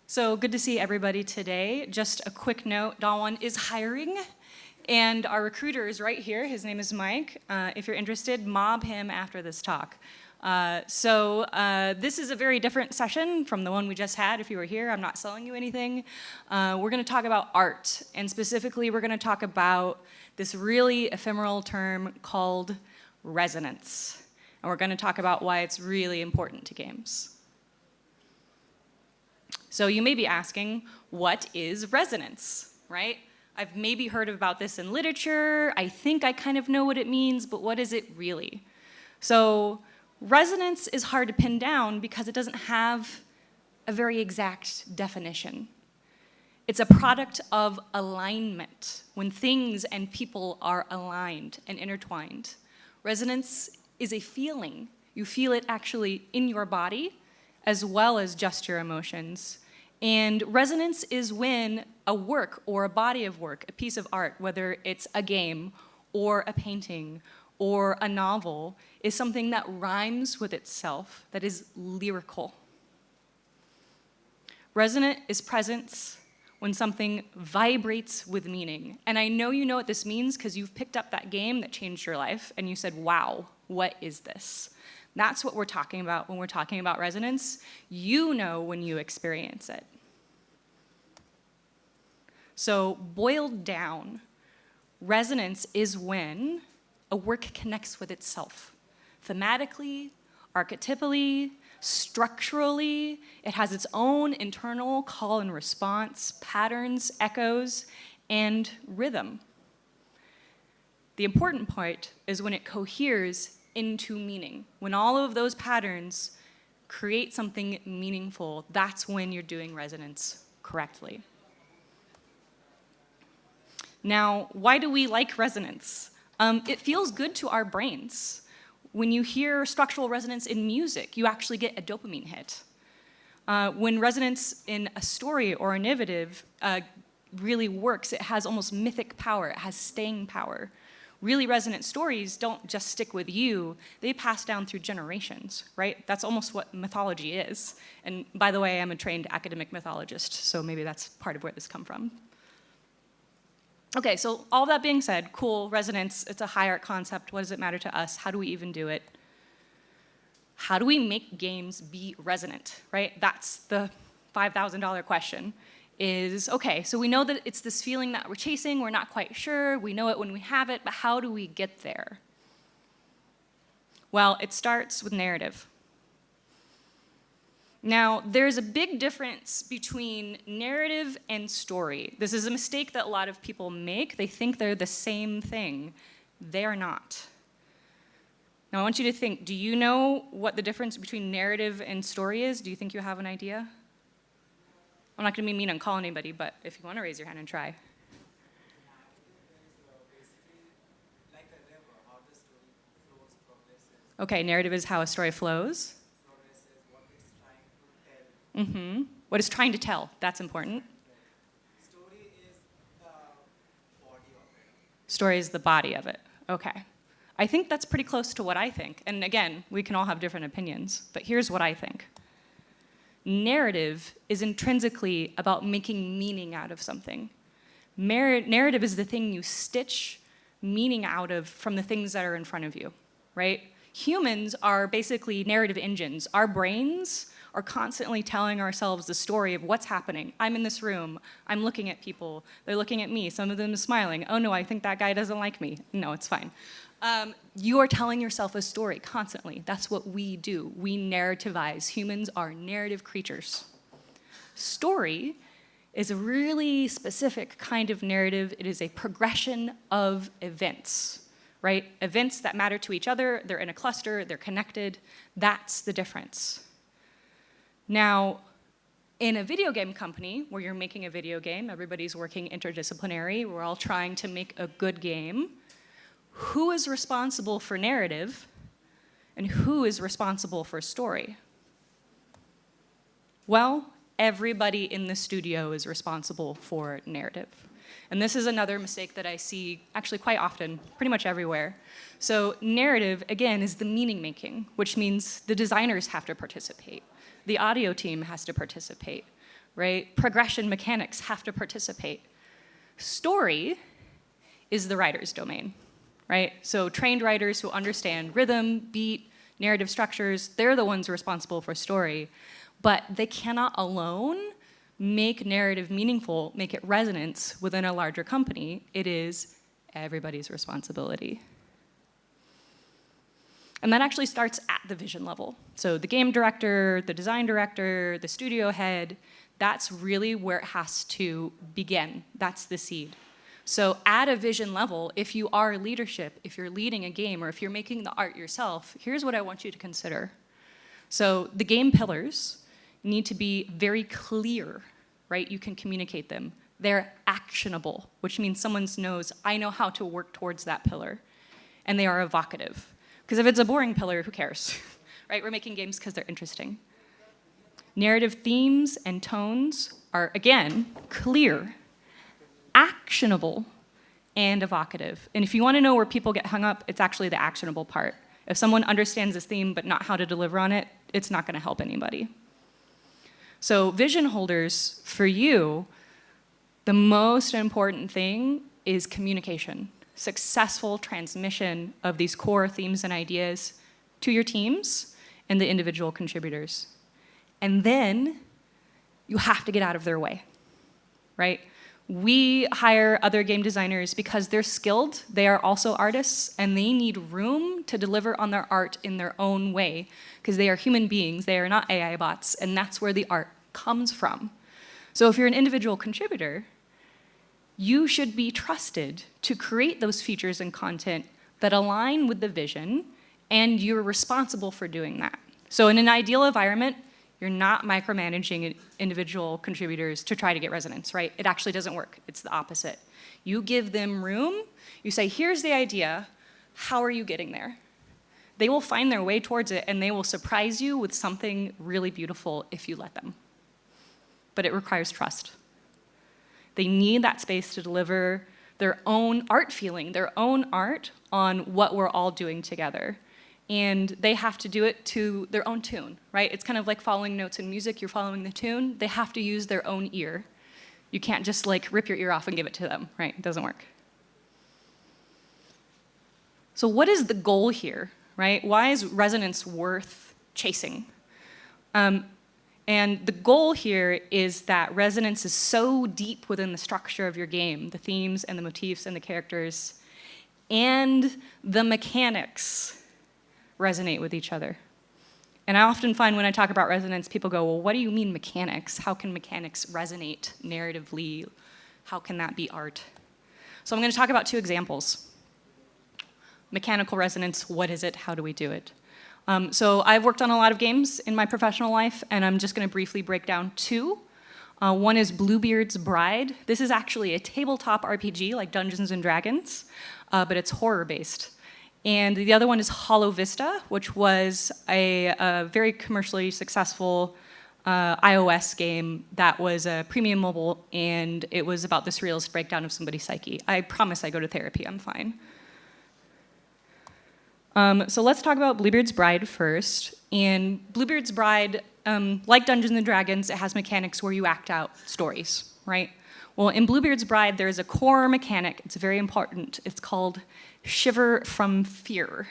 So good to see everybody today. Just a quick note, Dawn is hiring, and our recruiter is right here. His name is Mike. If you're interested, mob him after this talk. This is a very different session from the one we just had. If you were here, I'm not selling you anything. We're going to talk about art, and specifically we're going to talk about this really ephemeral term called resonance. And we're going to talk about why it's really important to games. So you may be asking, what is resonance, right? I've maybe heard about this in literature. I think I kind of know what it means, but what is it really? So resonance is hard to pin down because it doesn't have a very exact definition. It's a product of alignment, when things and people are aligned and intertwined. Resonance is a feeling. You feel it actually in your body, as well as just your emotions. And resonance is when a work or a body of work, a piece of art, whether it's a game or a painting or a novel, is something that rhymes with itself, that is lyrical. Resonant is presence when something vibrates with meaning. And I know you know what this means because you've picked up that game that changed your life and you said, wow, what is this? That's what we're talking about when we're talking about resonance. You know when you experience it. So boiled down, resonance is when a work connects with itself. Thematically, archetypally, structurally, it has its own internal call and response, patterns, echoes, and rhythm. The important part is when it coheres into meaning. When all of those patterns create something meaningful, that's when you're doing resonance correctly. Now, why do we like resonance? It feels good to our brains. When you hear structural resonance in music, you actually get a dopamine hit. When resonance in a story or a narrative really works, it has almost mythic power, it has staying power. Really resonant stories don't just stick with you, they pass down through generations, right? That's almost what mythology is. And by the way, I'm a trained academic mythologist, so maybe that's part of where this comes from. Okay, so all that being said, cool, resonance, it's a high art concept. What does it matter to us? How do we even do it? How do we make games be resonant, right? That's the $5,000 question. Is, okay, so we know that it's this feeling that we're chasing, we're not quite sure, we know it when we have it, but how do we get there? Well, it starts with narrative. Now, there's a big difference between narrative and story. This is a mistake that a lot of people make. They think they're the same thing. They are not. Now, I want you to think, do you know what the difference between narrative and story is? Do you think you have an idea? I'm not going to be mean and call anybody, but if you want to raise your hand and try. Okay, narrative is how a story flows. Mm-hmm. What it's trying to tell, that's important. Story is the body of it. Story is the body of it, okay. I think that's pretty close to what I think. And again, we can all have different opinions, but here's what I think. Narrative is intrinsically about making meaning out of something. Narrative is the thing you stitch meaning out of from the things that are in front of you, right? Humans are basically narrative engines. Our brains are constantly telling ourselves the story of what's happening. I'm in this room, I'm looking at people, they're looking at me, some of them are smiling. Oh no, I think that guy doesn't like me. No, it's fine. You are telling yourself a story constantly. That's what we do. We narrativize. Humans are narrative creatures. Story is a really specific kind of narrative. It is a progression of events, right? Events that matter to each other, they're in a cluster, they're connected. That's the difference. Now, in a video game company where you're making a video game, everybody's working interdisciplinary, we're all trying to make a good game. Who is responsible for narrative and who is responsible for story? Well, everybody in the studio is responsible for narrative. And this is another mistake that I see actually quite often, pretty much everywhere. So narrative, again, is the meaning making, which means the designers have to participate. The audio team has to participate. right? Progression mechanics have to participate. Story is the writer's domain, right? So trained writers who understand rhythm, beat, narrative structures, they're the ones responsible for story. But they cannot alone make narrative meaningful, make it resonance within a larger company. It is everybody's responsibility. And that actually starts at the vision level. So the game director, the design director, the studio head, that's really where it has to begin. That's the seed. So at a vision level, if you are leadership, if you're leading a game, or if you're making the art yourself, here's what I want you to consider. So the game pillars need to be very clear, right? You can communicate them. They're actionable, which means someone knows, I know how to work towards that pillar. And they are evocative. Because if it's a boring pillar, who cares? Right? We're making games because they're interesting. Narrative themes and tones are, again, clear, actionable, and evocative. And if you want to know where people get hung up, it's actually the actionable part. If someone understands this theme but not how to deliver on it, it's not going to help anybody. So vision holders, for you, the most important thing is communication. Successful transmission of these core themes and ideas to your teams and the individual contributors. And then you have to get out of their way, right? We hire other game designers because they're skilled, they are also artists, and they need room to deliver on their art in their own way, because they are human beings, they are not AI bots, and that's where the art comes from. So if you're an individual contributor, you should be trusted to create those features and content that align with the vision, and you're responsible for doing that. So in an ideal environment, you're not micromanaging individual contributors to try to get resonance, right? It actually doesn't work. It's the opposite. You give them room. You say, here's the idea. How are you getting there? They will find their way towards it, and they will surprise you with something really beautiful if you let them. But it requires trust. They need that space to deliver their own art feeling, their own art on what we're all doing together. And they have to do it to their own tune, right? It's kind of like following notes in music. You're following the tune. They have to use their own ear. You can't just like rip your ear off and give it to them, right? It doesn't work. So what is the goal here, right? Why is resonance worth chasing? And the goal here is that resonance is so deep within the structure of your game, the themes and the motifs and the characters, and the mechanics resonate with each other. And I often find when I talk about resonance, people go, well, what do you mean mechanics? How can mechanics resonate narratively? How can that be art? So I'm going to talk about two examples. Mechanical resonance, what is it? How do we do it? So I've worked on a lot of games in my professional life, and I'm just going to briefly break down two. One is Bluebeard's Bride. This is actually a tabletop RPG like Dungeons and Dragons, but it's horror-based. And the other one is Hollow Vista, which was a very commercially successful iOS game that was a premium mobile, and it was about the surrealist breakdown of somebody's psyche. I promise I go to therapy, I'm fine. So let's talk about Bluebeard's Bride first. And Bluebeard's Bride, like Dungeons and Dragons, it has mechanics where you act out stories, right? Well, in Bluebeard's Bride, there's a core mechanic. It's very important. It's called Shiver from Fear.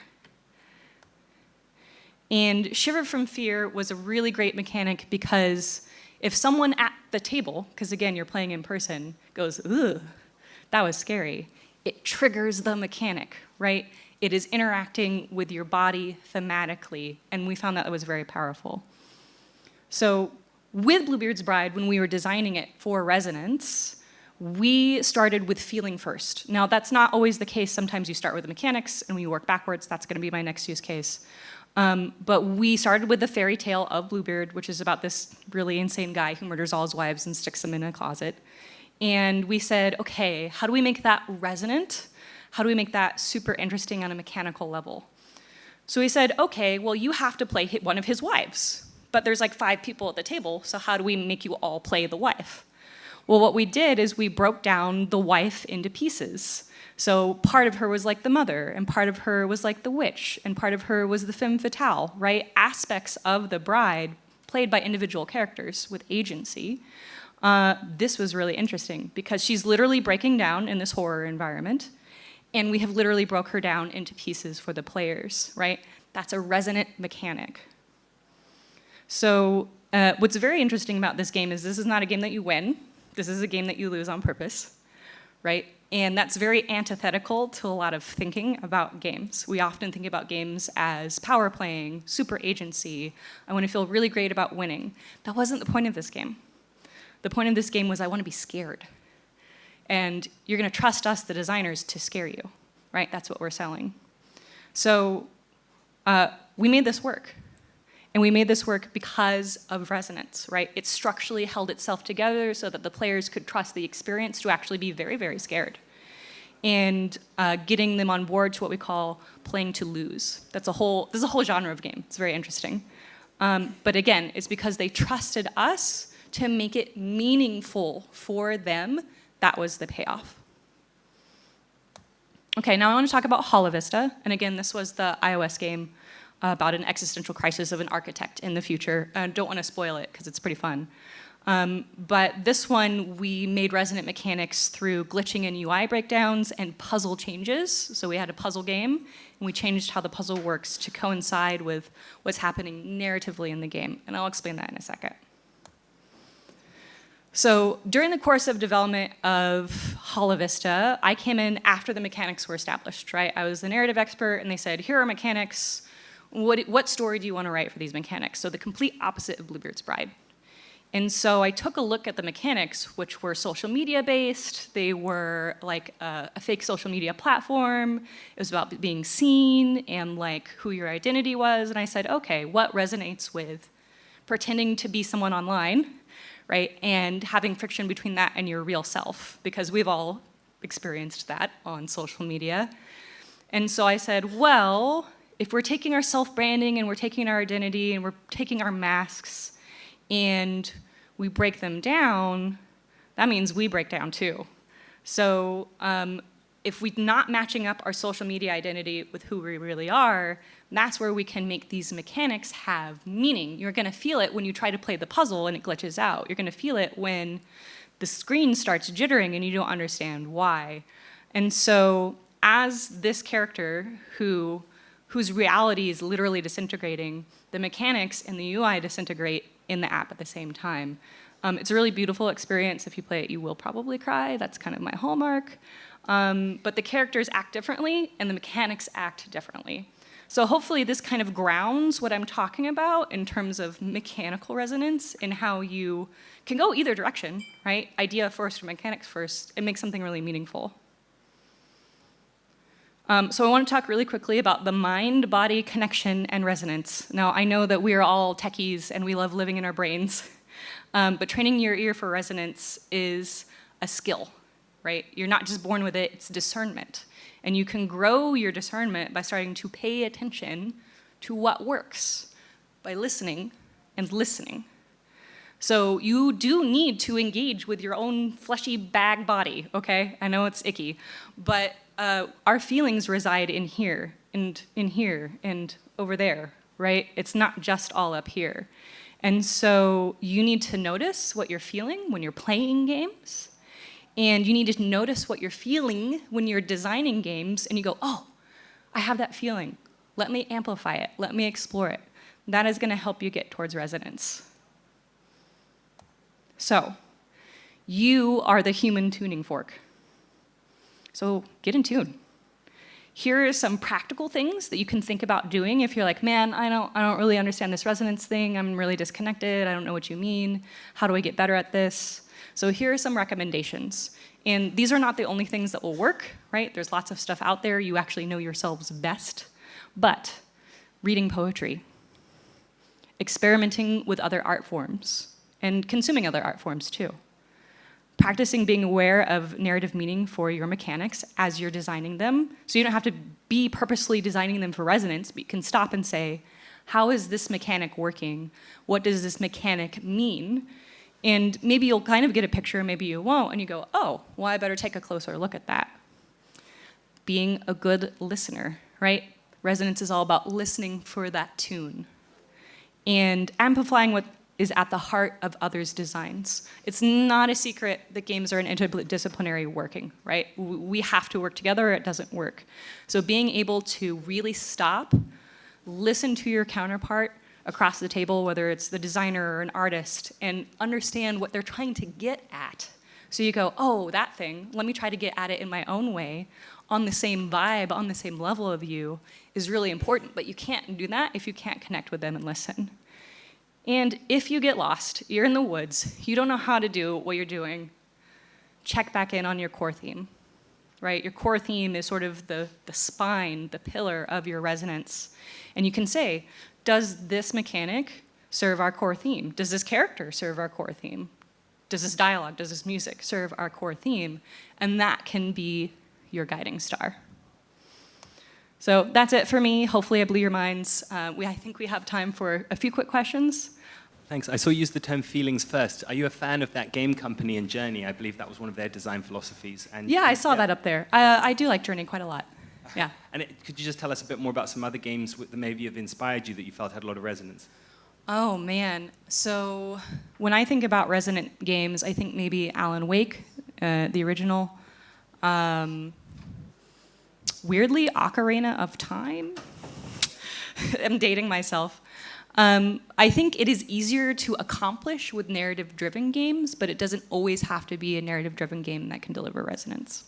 And Shiver from Fear was a really great mechanic because if someone at the table, because again, you're playing in person, goes, ugh, that was scary, it triggers the mechanic, right? It is interacting with your body thematically, and we found that was very powerful. So with Bluebeard's Bride, when we were designing it for resonance, we started with feeling first. Now, that's not always the case. Sometimes you start with the mechanics, and we work backwards. That's going to be my next use case. But we started with the fairy tale of Bluebeard, which is about this really insane guy who murders all his wives and sticks them in a closet. And we said, okay, how do we make that resonant? How do we make that super interesting on a mechanical level? So we said, okay, well, you have to play one of his wives. But there's like 5 people at the table, so how do we make you all play the wife? Well, what we did is we broke down the wife into pieces. So part of her was like the mother, and part of her was like the witch, and part of her was the femme fatale, right? Aspects of the bride played by individual characters with agency, this was really interesting because she's literally breaking down in this horror environment, and we have literally broke her down into pieces for the players, right? That's a resonant mechanic. So what's very interesting about this game is this is not a game that you win. This is a game that you lose on purpose, right? And that's very antithetical to a lot of thinking about games. We often think about games as power playing, super agency. I want to feel really great about winning. That wasn't the point of this game. The point of this game was I want to be scared. And you're going to trust us, the designers, to scare you, right? That's what we're selling. So we made this work. And we made this work because of resonance, right? It structurally held itself together so that the players could trust the experience to actually be very, very scared. And getting them on board to what we call playing to lose. This is a whole genre of game. It's very interesting. But again, it's because they trusted us to make it meaningful for them. That was the payoff. Okay, now I want to talk about Holovista. And again, this was the iOS game about an existential crisis of an architect in the future. I don't want to spoil it because it's pretty fun. But this one, we made resonant mechanics through glitching and UI breakdowns and puzzle changes. So we had a puzzle game, and we changed how the puzzle works to coincide with what's happening narratively in the game. And I'll explain that in a second. So during the course of development of Holovista, I came in after the mechanics were established, right? I was the narrative expert, and they said, here are mechanics. What story do you want to write for these mechanics? So the complete opposite of Bluebeard's Bride. And so I took a look at the mechanics, which were social media based. They were like a fake social media platform. It was about being seen and like who your identity was. And I said, okay, what resonates with pretending to be someone online, right? And having friction between that and your real self, because we've all experienced that on social media. And so I said, well, if we're taking our self-branding and we're taking our identity and we're taking our masks and we break them down, that means we break down too. So if we're not matching up our social media identity with who we really are, that's where we can make these mechanics have meaning. You're going to feel it when you try to play the puzzle and it glitches out. You're going to feel it when the screen starts jittering and you don't understand why. And so as this character whose reality is literally disintegrating, the mechanics and the UI disintegrate in the app at the same time. It's a really beautiful experience. If you play it, you will probably cry. That's kind of my hallmark. But the characters act differently, and the mechanics act differently. So hopefully this kind of grounds what I'm talking about in terms of mechanical resonance and how you can go either direction, right? Idea first or mechanics first, and make something really meaningful. So I want to talk really quickly about the mind-body connection and resonance. Now, I know that we are all techies and we love living in our brains, but training your ear for resonance is a skill, right? You're not just born with it, it's discernment. And you can grow your discernment by starting to pay attention to what works, by listening and listening. So you do need to engage with your own fleshy bag body, okay? I know it's icky, but our feelings reside in here and over there, right? It's not just all up here. And so you need to notice what you're feeling when you're playing games, and you need to notice what you're feeling when you're designing games, and you go, oh, I have that feeling. Let me amplify it. Let me explore it. That is going to help you get towards resonance. So you are the human tuning fork. So get in tune. Here are some practical things that you can think about doing if you're like, man, I don't really understand this resonance thing. I'm really disconnected. I don't know what you mean. How do I get better at this? So here are some recommendations. And these are not the only things that will work, right? There's lots of stuff out there. You actually know yourselves best. But reading poetry, experimenting with other art forms, and consuming other art forms too. Practicing being aware of narrative meaning for your mechanics as you're designing them. So you don't have to be purposely designing them for resonance, but you can stop and say, how is this mechanic working? What does this mechanic mean? And maybe you'll kind of get a picture, maybe you won't, and you go, oh, well, I better take a closer look at that. Being a good listener, right? Resonance is all about listening for that tune. And amplifying what is at the heart of others' designs. It's not a secret that games are an interdisciplinary working, right? We have to work together or it doesn't work. So being able to really stop, listen to your counterpart across the table, whether it's the designer or an artist, and understand what they're trying to get at. So you go, oh, that thing, let me try to get at it in my own way, on the same vibe, on the same level of you, is really important. But you can't do that if you can't connect with them and listen. And if you get lost, you're in the woods, you don't know how to do what you're doing, check back in on your core theme, right? Your core theme is sort of the spine, the pillar of your resonance. And you can say, does this mechanic serve our core theme? Does this character serve our core theme? Does this dialogue, does this music serve our core theme? And that can be your guiding star. So that's it for me. Hopefully I blew your minds. I think we have time for a few quick questions. Thanks. I saw you use the term feelings first. Are you a fan of that game company and Journey? I believe that was one of their design philosophies. And yeah, I saw that up there. I do like Journey quite a lot. Yeah. And could you just tell us a bit more about some other games that maybe have inspired you that you felt had a lot of resonance? Oh, man. So when I think about resonant games, I think maybe Alan Wake, the original. Weirdly, Ocarina of Time. I'm dating myself. I think it is easier to accomplish with narrative-driven games, but it doesn't always have to be a narrative-driven game that can deliver resonance.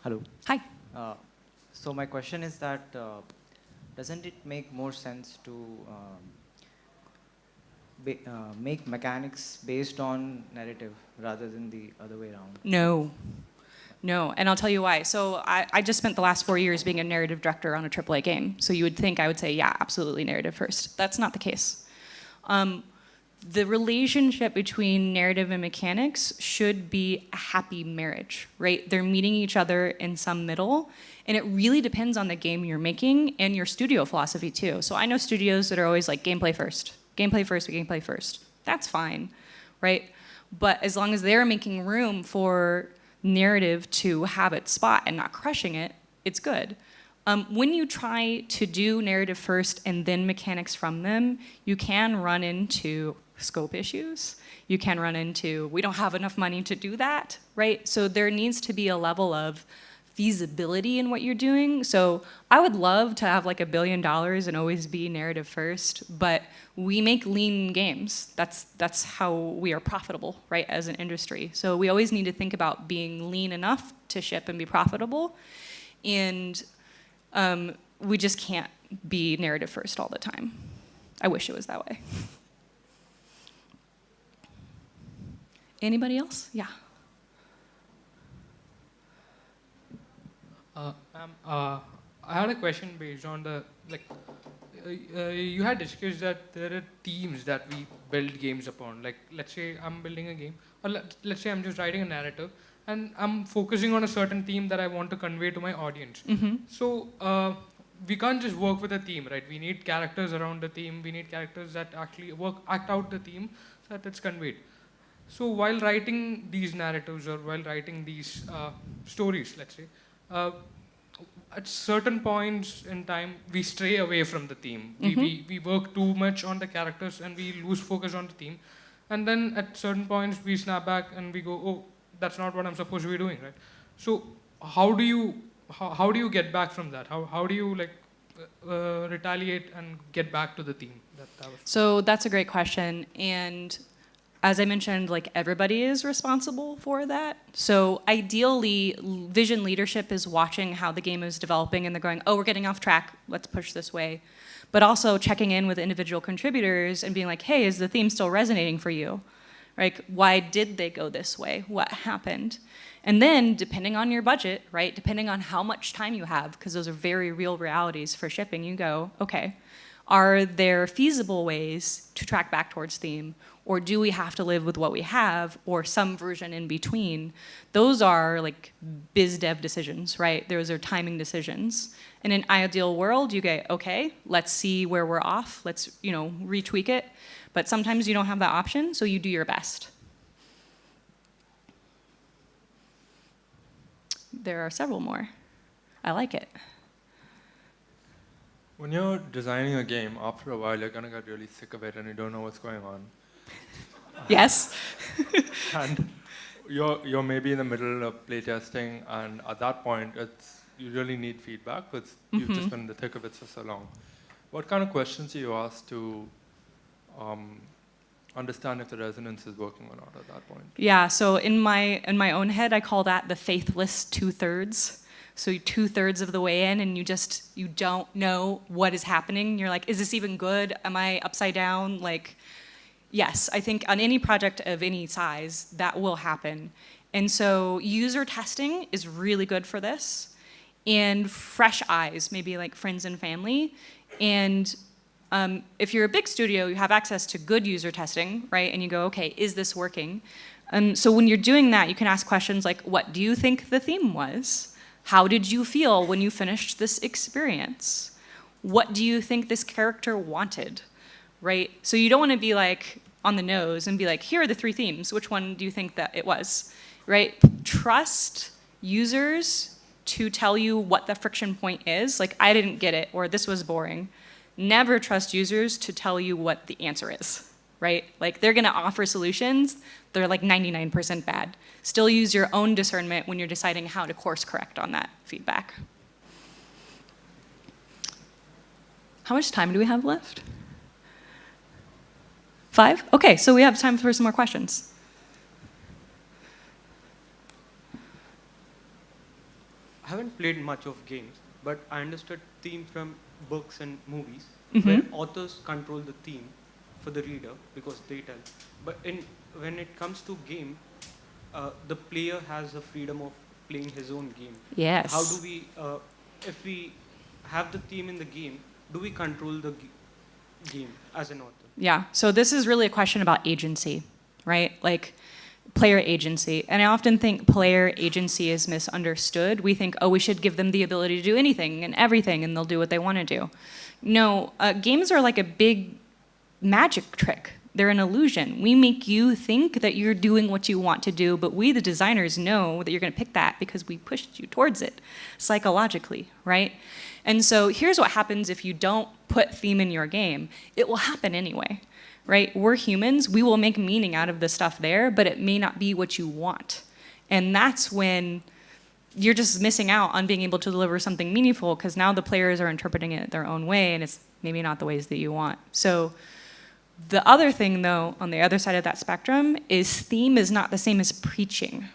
Hello. Hi. So my question is that doesn't it make more sense to make mechanics based on narrative rather than the other way around? No. No, and I'll tell you why. So I just spent the last 4 years being a narrative director on a AAA game. So you would think I would say, yeah, absolutely narrative first. That's not the case. The relationship between narrative and mechanics should be a happy marriage, right? They're meeting each other in some middle, and it really depends on the game you're making and your studio philosophy too. So I know studios that are always like gameplay first, gameplay first, gameplay first. That's fine, right? But as long as they're making room for narrative to have its spot and not crushing it, it's good. When you try to do narrative first and then mechanics from them, you can run into scope issues. You can run into, we don't have enough money to do that, right? So there needs to be a level of feasibility in what you're doing. So I would love to have like $1 billion and always be narrative first, but we make lean games. That's how we are profitable, right, as an industry. So we always need to think about being lean enough to ship and be profitable. And we just can't be narrative first all the time. I wish it was that way. Anybody else? Yeah. I had a question based on the, you had discussed that there are themes that we build games upon. Like, let's say I'm building a game, or let's say I'm just writing a narrative, and I'm focusing on a certain theme that I want to convey to my audience. Mm-hmm. So we can't just work with a theme, right? We need characters around the theme. We need characters that actually act out the theme so that it's conveyed. So while writing these narratives or while writing these stories, let's say, at certain points in time, we stray away from the theme. Mm-hmm. We work too much on the characters and we lose focus on the theme. And then at certain points, we snap back and we go, oh, that's not what I'm supposed to be doing, right? So how do you get back from that? How do you retaliate and get back to the theme? So that's a great question. And as I mentioned, like everybody is responsible for that. So ideally, vision leadership is watching how the game is developing and they're going, oh, we're getting off track, let's push this way. But also checking in with individual contributors and being like, hey, is the theme still resonating for you? Like, why did they go this way? What happened? And then, depending on your budget, right, depending on how much time you have, because those are very real realities for shipping, you go, okay, are there feasible ways to track back towards theme? Or do we have to live with what we have, or some version in between? Those are like biz dev decisions, right? Those are timing decisions. In an ideal world, you go, okay, let's see where we're off. Let's, retweak it. But sometimes you don't have that option, so you do your best. There are several more. I like it. When you're designing a game, after a while, you're going to get really sick of it and you don't know what's going on. Yes. And you're maybe in the middle of playtesting, and at that point, you really need feedback because you've just been in the thick of it for so long. What kind of questions do you ask to understand if the resonance is working or not at that point? Yeah, so in my own head, I call that the faithless 2/3. So you're 2/3 of the way in, and you don't know what is happening. You're like, is this even good? Am I upside down? Like, yes, I think on any project of any size, that will happen. And so user testing is really good for this. And fresh eyes, maybe like friends and family. And if you're a big studio, you have access to good user testing, right? And you go, okay, is this working? So when you're doing that, you can ask questions like, what do you think the theme was? How did you feel when you finished this experience? What do you think this character wanted, right? So you don't want to be like on the nose and be like, here are the 3 themes. Which one do you think that it was, right? Trust users to tell you what the friction point is. Like, I didn't get it, or this was boring. Never trust users to tell you what the answer is, right? Like, they're gonna offer solutions, they're like 99% bad. Still use your own discernment when you're deciding how to course correct on that feedback. How much time do we have left? 5? Okay, so we have time for some more questions. I haven't played much of games, but I understood theme from books and movies, Mm-hmm. where authors control the theme for the reader because they tell. But when it comes to game, the player has the freedom of playing his own game. Yes. How do we, if we have the theme in the game, do we control the game as an author? Yeah, so this is really a question about agency, right? Like player agency. And I often think player agency is misunderstood. We think, oh, we should give them the ability to do anything and everything and they'll do what they want to do. No, games are like a big magic trick. They're an illusion. We make you think that you're doing what you want to do, but we, the designers, know that you're going to pick that because we pushed you towards it psychologically, right? And so here's what happens if you don't put theme in your game. It will happen anyway, right? We're humans. We will make meaning out of the stuff there, but it may not be what you want. And that's when you're just missing out on being able to deliver something meaningful because now the players are interpreting it their own way and it's maybe not the ways that you want. So the other thing, though, on the other side of that spectrum is theme is not the same as preaching.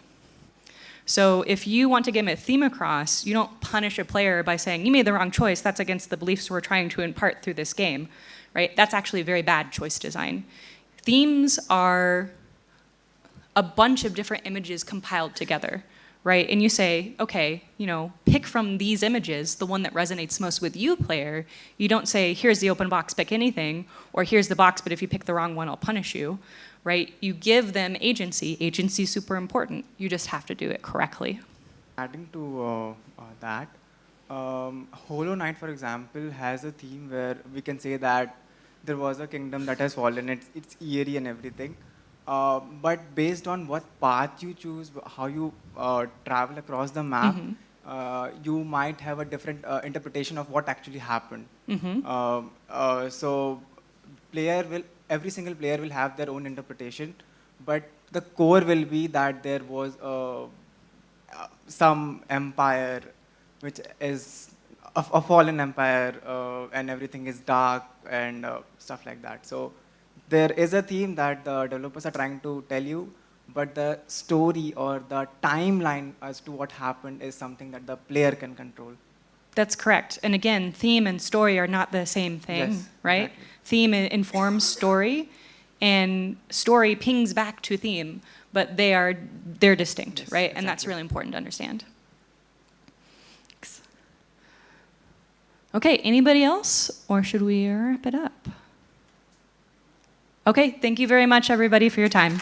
So if you want to get a theme across, you don't punish a player by saying, you made the wrong choice, that's against the beliefs we're trying to impart through this game, right? That's actually very bad choice design. Themes are a bunch of different images compiled together, right? And you say, okay, pick from these images the one that resonates most with you, player. You don't say, here's the open box, pick anything, or here's the box, but if you pick the wrong one, I'll punish you, right? You give them agency. Agency is super important. You just have to do it correctly. Adding to that, Hollow Knight, for example, has a theme where we can say that there was a kingdom that has fallen. It's eerie and everything. But based on what path you choose, how you travel across the map, you might have a different interpretation of what actually happened. So every single player will have their own interpretation, but the core will be that there was some empire which is a fallen empire, and everything is dark and stuff like that. So there is a theme that the developers are trying to tell you, but the story or the timeline as to what happened is something that the player can control. That's correct. And again, theme and story are not the same thing, Yes, right? exactly. Theme informs story, and story pings back to theme, but they're distinct, Yes, right? And that's exactly. really important to understand. Thanks. Okay, anybody else, or should we wrap it up? Okay, thank you very much, everybody, for your time.